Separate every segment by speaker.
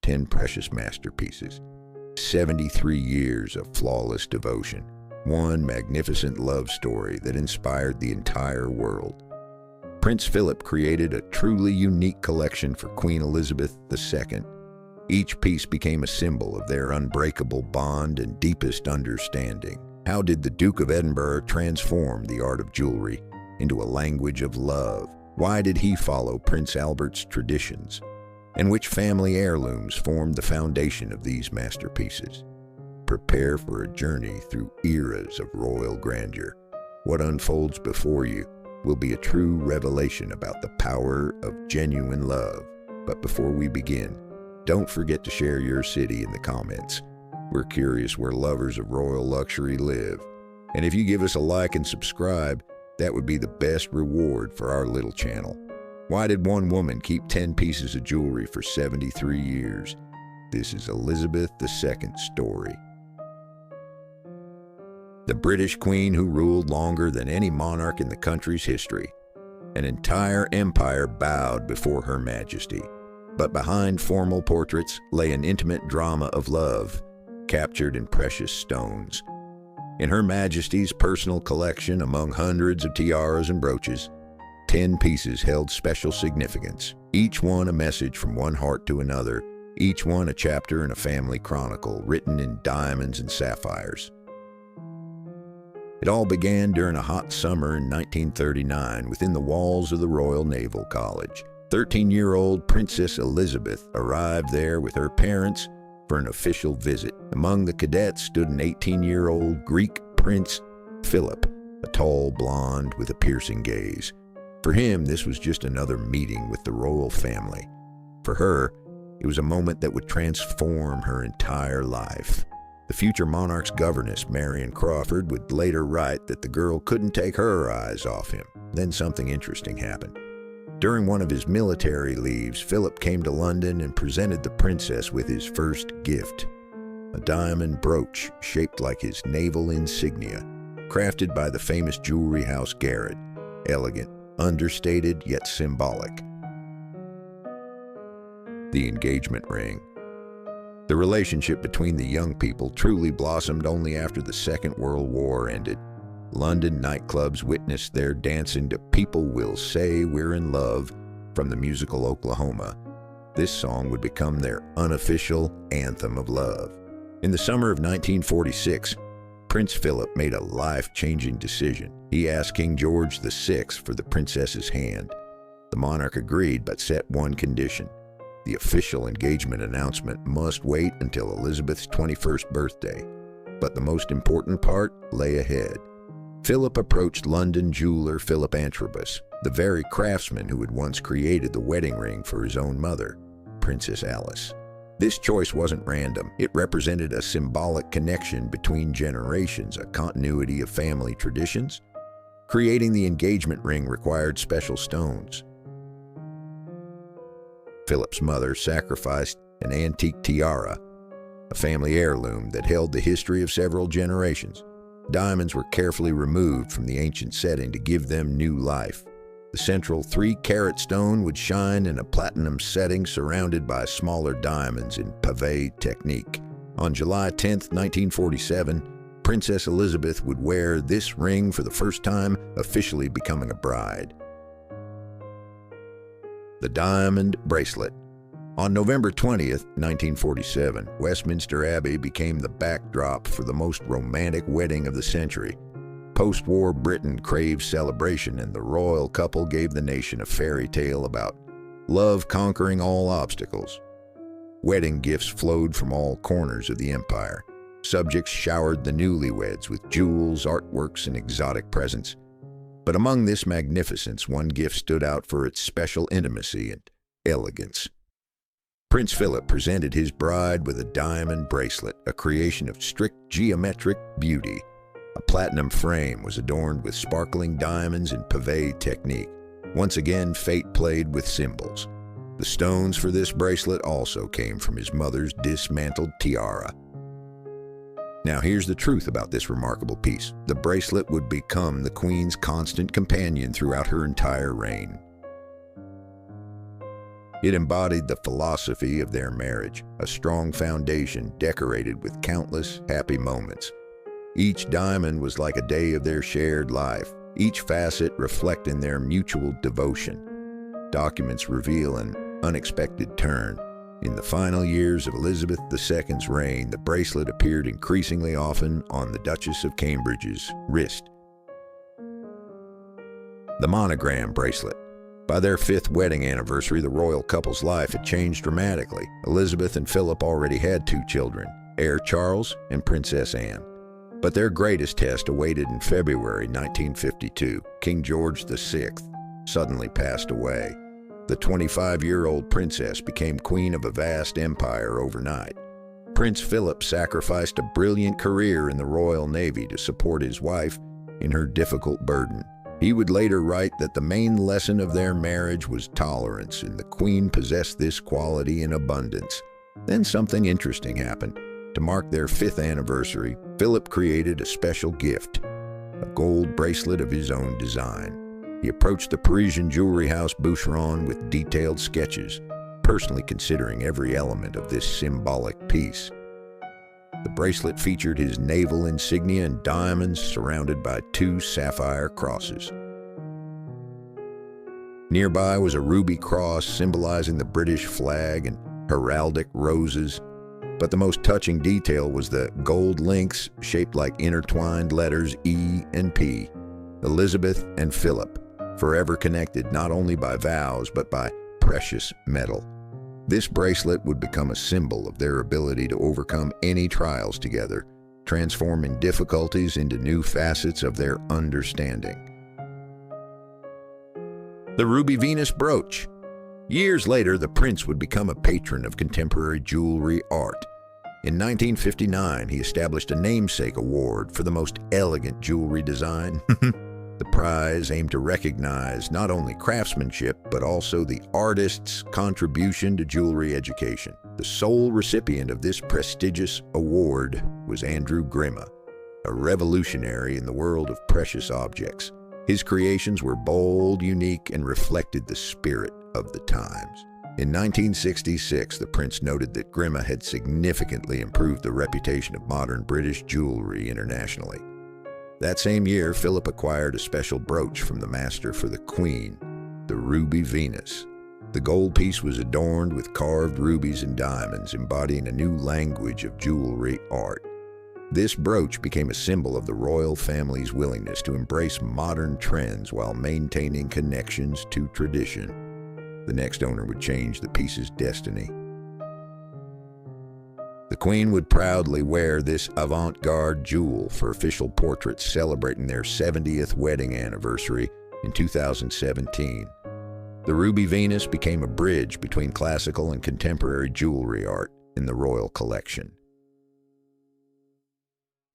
Speaker 1: 10 precious masterpieces, 73 years of flawless devotion, one magnificent love story that inspired the entire world. Prince Philip created a truly unique collection for Queen Elizabeth II. Each piece became a symbol of their unbreakable bond and deepest understanding. How did the Duke of Edinburgh transform the art of jewelry into a language of love? Why did he follow Prince Albert's traditions? And which family heirlooms formed the foundation of these masterpieces? Prepare for a journey through eras of royal grandeur. What unfolds before you will be a true revelation about the power of genuine love. But before we begin, don't forget to share your city in the comments. We're curious where lovers of royal luxury live. And if you give us a like and subscribe, that would be the best reward for our little channel. Why did one woman keep 10 pieces of jewelry for 73 years? This is Elizabeth II's story. The British queen who ruled longer than any monarch in the country's history. An entire empire bowed before her majesty. But behind formal portraits lay an intimate drama of love, captured in precious stones. In Her Majesty's personal collection, among hundreds of tiaras and brooches, 10 pieces held special significance, each one a message from one heart to another, each one a chapter in a family chronicle written in diamonds and sapphires. It all began during a hot summer in 1939 within the walls of the Royal Naval College. 13-year-old Princess Elizabeth arrived there with her parents for an official visit. Among the cadets stood an 18-year-old Greek Prince Philip, a tall blonde with a piercing gaze. For him, this was just another meeting with the royal family. For her, it was a moment that would transform her entire life. The future monarch's governess, Marion Crawford, would later write that the girl couldn't take her eyes off him. Then something interesting happened. During one of his military leaves, Philip came to London and presented the princess with his first gift, a diamond brooch shaped like his naval insignia, crafted by the famous jewelry house Garrett. Elegant, understated, yet symbolic. The engagement ring. The relationship between the young people truly blossomed only after the Second World War ended. London nightclubs witnessed their dancing to People Will Say We're in Love from the musical Oklahoma. This song would become their unofficial anthem of love. In the summer of 1946, Prince Philip made a life-changing decision. He asked King George VI for the princess's hand. The monarch agreed, but set one condition. The official engagement announcement must wait until Elizabeth's 21st birthday. But the most important part lay ahead. Philip approached London jeweler Philip Antrobus, the very craftsman who had once created the wedding ring for his own mother, Princess Alice. This choice wasn't random. It represented a symbolic connection between generations, a continuity of family traditions. Creating the engagement ring required special stones. Philip's mother sacrificed an antique tiara, a family heirloom that held the history of several generations. Diamonds were carefully removed from the ancient setting to give them new life. The central 3-carat stone would shine in a platinum setting surrounded by smaller diamonds in pave technique. On July 10, 1947, Princess Elizabeth would wear this ring for the first time, officially becoming a bride. The diamond bracelet. On November 20th, 1947, Westminster Abbey became the backdrop for the most romantic wedding of the century. Post-war Britain craved celebration, and the royal couple gave the nation a fairy tale about love conquering all obstacles. Wedding gifts flowed from all corners of the empire. Subjects showered the newlyweds with jewels, artworks, and exotic presents. But among this magnificence, one gift stood out for its special intimacy and elegance. Prince Philip presented his bride with a diamond bracelet, a creation of strict geometric beauty. A platinum frame was adorned with sparkling diamonds in pave technique. Once again, fate played with symbols. The stones for this bracelet also came from his mother's dismantled tiara. Now here's the truth about this remarkable piece. The bracelet would become the Queen's constant companion throughout her entire reign. It embodied the philosophy of their marriage, a strong foundation decorated with countless happy moments. Each diamond was like a day of their shared life, each facet reflecting their mutual devotion. Documents reveal an unexpected turn. In the final years of Elizabeth II's reign, the bracelet appeared increasingly often on the Duchess of Cambridge's wrist. The monogram bracelet. By their 5th wedding anniversary, the royal couple's life had changed dramatically. Elizabeth and Philip already had 2 children, heir Charles and Princess Anne. But their greatest test awaited in February 1952. King George VI suddenly passed away. The 25-year-old princess became queen of a vast empire overnight. Prince Philip sacrificed a brilliant career in the Royal Navy to support his wife in her difficult burden. He would later write that the main lesson of their marriage was tolerance, and the queen possessed this quality in abundance. Then something interesting happened. To mark their 5th anniversary, Philip created a special gift, a gold bracelet of his own design. He approached the Parisian jewelry house Boucheron with detailed sketches, personally considering every element of this symbolic piece. The bracelet featured his naval insignia and diamonds surrounded by 2 sapphire crosses. Nearby was a ruby cross symbolizing the British flag and heraldic roses. But the most touching detail was the gold links shaped like intertwined letters E and P. Elizabeth and Philip, forever connected not only by vows but by precious metal. This bracelet would become a symbol of their ability to overcome any trials together, transforming difficulties into new facets of their understanding. The Ruby Venus brooch. Years later, the prince would become a patron of contemporary jewelry art. In 1959, he established a namesake award for the most elegant jewelry design. The prize aimed to recognize not only craftsmanship, but also the artist's contribution to jewelry education. The sole recipient of this prestigious award was Andrew Grima, a revolutionary in the world of precious objects. His creations were bold, unique, and reflected the spirit of the times. In 1966, the prince noted that Grima had significantly improved the reputation of modern British jewelry internationally. That same year, Philip acquired a special brooch from the master for the queen, the Ruby Venus. The gold piece was adorned with carved rubies and diamonds, embodying a new language of jewelry art. This brooch became a symbol of the royal family's willingness to embrace modern trends while maintaining connections to tradition. The next owner would change the piece's destiny. The Queen would proudly wear this avant-garde jewel for official portraits celebrating their 70th wedding anniversary in 2017. The Ruby Venus became a bridge between classical and contemporary jewelry art in the royal collection.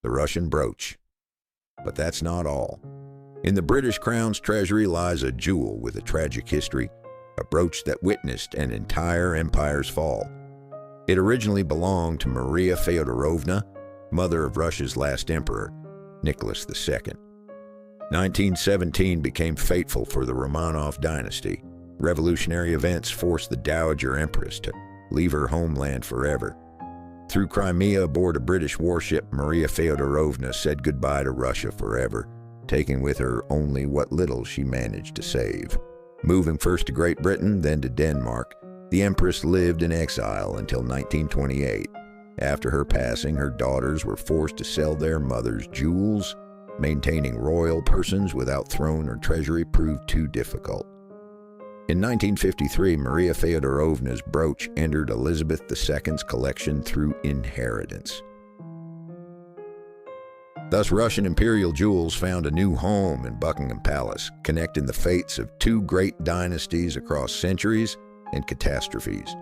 Speaker 1: The Russian brooch. But that's not all. In the British Crown's treasury lies a jewel with a tragic history, a brooch that witnessed an entire empire's fall. It originally belonged to Maria Feodorovna, mother of Russia's last emperor, Nicholas II. 1917 became fateful for the Romanov dynasty. Revolutionary events forced the Dowager Empress to leave her homeland forever. Through Crimea aboard a British warship, Maria Feodorovna said goodbye to Russia forever, taking with her only what little she managed to save. Moving first to Great Britain, then to Denmark, the Empress lived in exile until 1928. After her passing, her daughters were forced to sell their mother's jewels. Maintaining royal persons without throne or treasury proved too difficult. In 1953, Maria Feodorovna's brooch entered Elizabeth II's collection through inheritance. Thus, Russian imperial jewels found a new home in Buckingham Palace, connecting the fates of 2 great dynasties across centuries and catastrophes.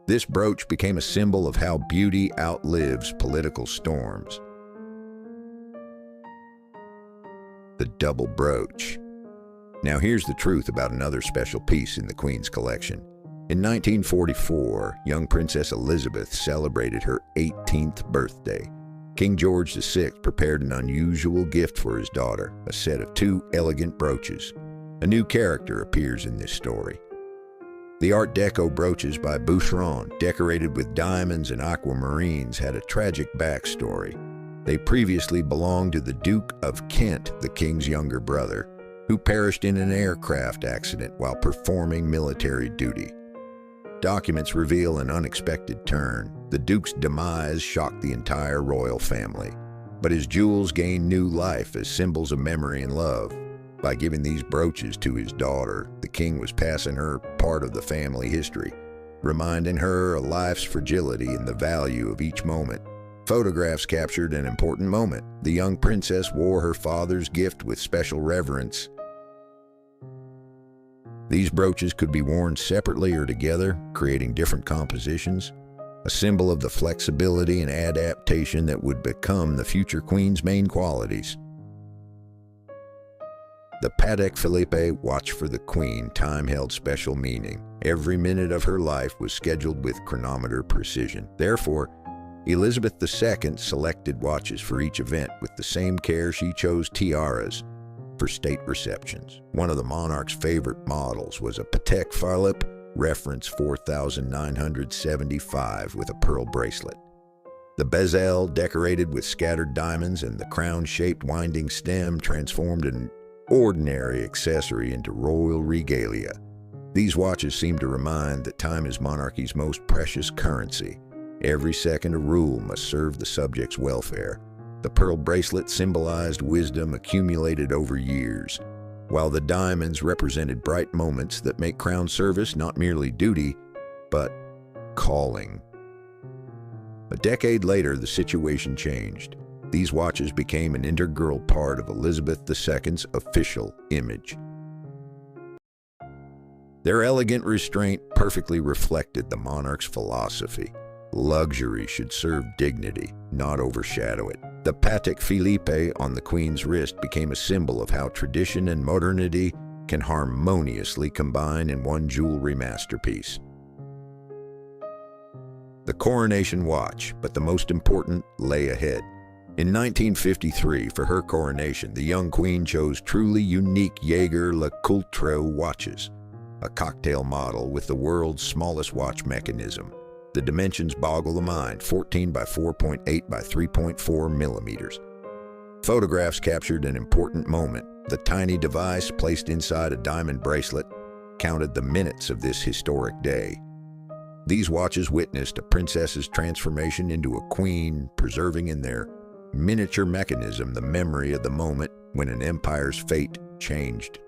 Speaker 1: This brooch became a symbol of how beauty outlives political storms. The double brooch. Now here's the truth about another special piece in the Queen's collection. In 1944, young Princess Elizabeth celebrated her 18th birthday. King George VI prepared an unusual gift for his daughter, a set of 2 elegant brooches. A new character appears in this story. The Art Deco brooches by Boucheron, decorated with diamonds and aquamarines, had a tragic backstory. They previously belonged to the Duke of Kent, the king's younger brother, who perished in an aircraft accident while performing military duty. Documents reveal an unexpected turn. The Duke's demise shocked the entire royal family, but his jewels gained new life as symbols of memory and love. By giving these brooches to his daughter, the king was passing her part of the family history, reminding her of life's fragility and the value of each moment. Photographs captured an important moment. The young princess wore her father's gift with special reverence. These brooches could be worn separately or together, creating different compositions, a symbol of the flexibility and adaptation that would become the future queen's main qualities. The Patek Philippe watch for the queen, time held special meaning. Every minute of her life was scheduled with chronometer precision. Therefore, Elizabeth II selected watches for each event. With the same care, she chose tiaras for state receptions. One of the monarch's favorite models was a Patek Philippe reference 4975 with a pearl bracelet. The bezel, decorated with scattered diamonds, and the crown-shaped winding stem transformed an ordinary accessory into royal regalia. These watches seem to remind that time is monarchy's most precious currency. Every second of rule must serve the subject's welfare. The pearl bracelet symbolized wisdom accumulated over years, while the diamonds represented bright moments that make crown service not merely duty, but calling. A decade later, the situation changed. These watches became an integral part of Elizabeth II's official image. Their elegant restraint perfectly reflected the monarch's philosophy. Luxury should serve dignity, not overshadow it. The Patek Philippe on the queen's wrist became a symbol of how tradition and modernity can harmoniously combine in one jewelry masterpiece. The coronation watch, but the most important lay ahead. In 1953, for her coronation, the young queen chose truly unique Jaeger LeCoultre watches, a cocktail model with the world's smallest watch mechanism. The dimensions boggle the mind, 14 by 4.8 by 3.4 millimeters. Photographs captured an important moment. The tiny device placed inside a diamond bracelet counted the minutes of this historic day. These watches witnessed a princess's transformation into a queen, preserving in their miniature mechanism the memory of the moment when an empire's fate changed.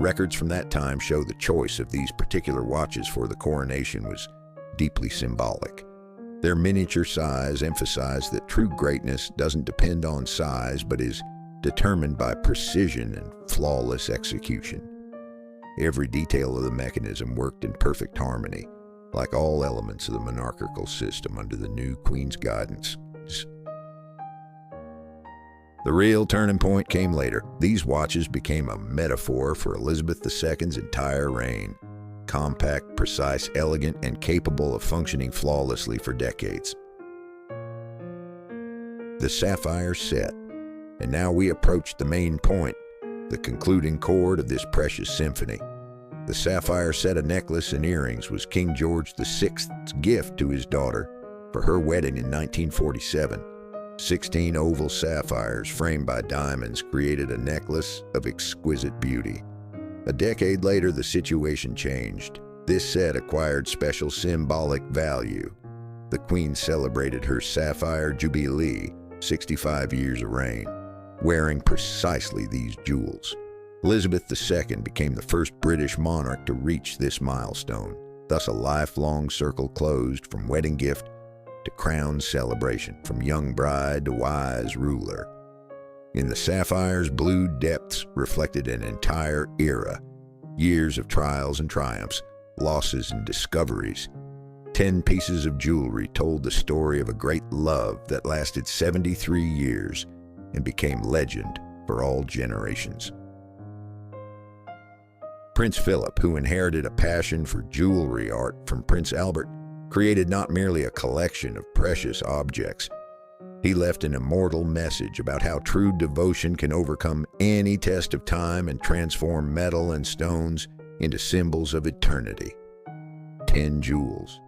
Speaker 1: Records from that time show the choice of these particular watches for the coronation was deeply symbolic. Their miniature size emphasized that true greatness doesn't depend on size but is determined by precision and flawless execution. Every detail of the mechanism worked in perfect harmony, like all elements of the monarchical system under the new queen's guidance. The real turning point came later. These watches became a metaphor for Elizabeth II's entire reign. Compact, precise, elegant, and capable of functioning flawlessly for decades. The sapphire set. And now we approach the main point, the concluding chord of this precious symphony. The sapphire set of necklace and earrings was King George VI's gift to his daughter for her wedding in 1947. 16 oval sapphires framed by diamonds created a necklace of exquisite beauty. A decade later, the situation changed. This set acquired special symbolic value. The queen celebrated her sapphire jubilee, 65 years of reign, wearing precisely these jewels. Elizabeth II became the first British monarch to reach this milestone. Thus, a lifelong circle closed from wedding gift to crown celebration, from young bride to wise ruler. In the sapphire's blue depths reflected an entire era, years of trials and triumphs, losses and discoveries. 10 pieces of jewelry told the story of a great love that lasted 73 years and became legend for all generations. Prince Philip, who inherited a passion for jewelry art from Prince Albert, created not merely a collection of precious objects. He left an immortal message about how true devotion can overcome any test of time and transform metal and stones into symbols of eternity. 10 Jewels.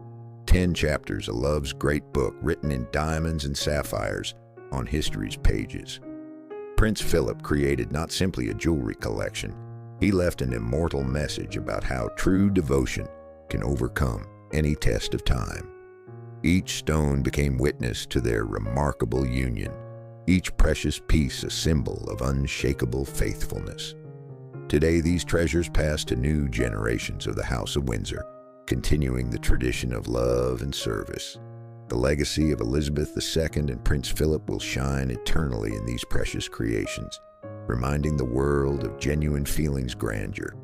Speaker 1: 10 chapters of love's great book written in diamonds and sapphires on history's pages. Prince Philip created not simply a jewelry collection, he left an immortal message about how true devotion can overcome any test of time. Each stone became witness to their remarkable union, each precious piece a symbol of unshakable faithfulness. Today, these treasures pass to new generations of the House of Windsor, continuing the tradition of love and service. The legacy of Elizabeth II and Prince Philip will shine eternally in these precious creations, reminding the world of genuine feelings grandeur.